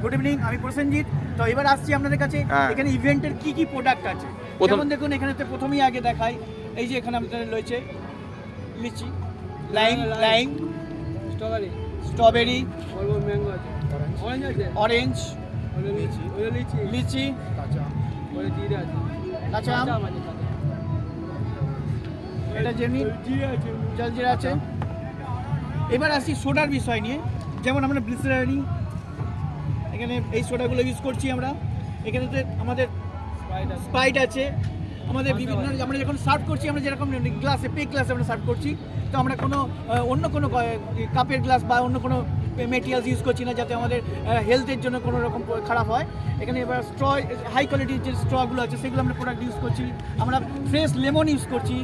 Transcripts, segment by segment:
Good evening, আমি প্রসেনজিৎ। তো এবার আসছি আপনাদের কাছে এখানে ইভেন্টের কি কি প্রোডাক্ট আছে। যেমন দেখুন এখানে তো প্রথমেই আগে দেখাই, এই যে এখানে আমাদের রয়েছে লিচি, লাইম, স্ট্রবেরি, অরেঞ্জ, লিচি, কাঁচা আম, এটা যেমনি জলজিরা আছে। এবার আসি সোডার বিষয় নিয়ে, যেমন আমরা ব্লিসারি, এখানে এই সোডাগুলো ইউজ করছি আমরা। এখানেতে আমাদের স্প্রাইট আছে, আমাদের বিভিন্ন, আমরা যখন সার্ভ করছি আমরা যেরকম গ্লাসে গ্লাসে আমরা সার্ভ করছি, তো আমরা কোনো অন্য কোনো কাপের গ্লাস বা অন্য কোনো মেটেরিয়ালস ইউজ করছি না, যাতে আমাদের হেলথের জন্য কোনো রকম খারাপ হয়। এখানে এবার স্ট্র, হাই কোয়ালিটির যে স্ট্রগুলো আছে সেগুলো আমরা প্রোডাক্ট ইউজ করছি। আমরা ফ্রেশ লেমন ইউজ করছি,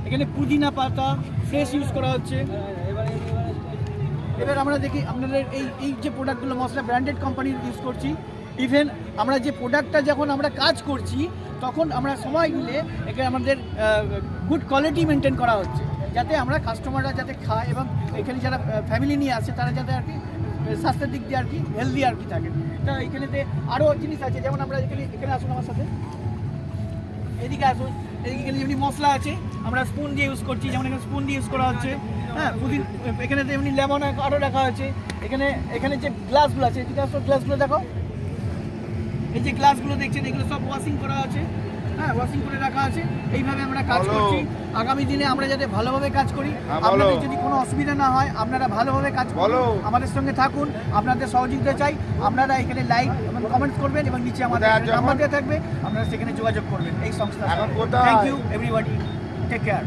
এখানে পুদিনা পাতা ফ্রেশ ইউজ করা হচ্ছে। এবার আমরা দেখি আপনাদের এই যে প্রোডাক্টগুলো মশলা ব্র্যান্ডেড কোম্পানির ইউজ করছি। ইভেন আমরা যে প্রোডাক্টটা যখন আমরা কাজ করছি তখন আমরা সময় নিলে এখানে আমাদের গুড কোয়ালিটি মেনটেন করা হচ্ছে, যাতে আমরা কাস্টমাররা যাতে খায় এবং এখানে যারা ফ্যামিলি নিয়ে আসে তারা যাতে আর কি স্বাস্থ্যের দিক দিয়ে আর কি হেলদি আর কি থাকে। তা এখানেতে আরও জিনিস আছে, যেমন আমরা এখানে আসুন আমার সাথে, এদিকে আসুন। এদিকে এখানে যেমনি মশলা আছে আমরা স্পুন দিয়ে ইউজ করছি, যেমন এখানে স্পুন দিয়ে ইউজ করা হচ্ছে। হ্যাঁ, এখানে এমনি লেমন আরও রাখা হয়েছে। এখানে যে গ্লাসগুলো আছে, এদিকে আসো, গ্লাসগুলো দেখো, এই যে গ্লাসগুলো দেখছেন এগুলো সব ওয়াশিং করা আছে। হ্যাঁ, ওয়াশিং করে রাখা আছে। এইভাবে আমরা কাজ করছি। আগামী দিনে আমরা যাতে ভালোভাবে কাজ করি, আপনাদের যদি কোনো অসুবিধা না হয়, আপনারা ভালোভাবে কাজ করুন, আমাদের সঙ্গে থাকুন, আপনাদের সহযোগিতা চাই। আপনারা এখানে লাইক এবং কমেন্টস করবেন এবং নিচে আমাদের নাম্বার দেওয়া থাকবে, আপনারা সেখানে যোগাযোগ করবেন এই সংস্থা। Thank you everybody, take care.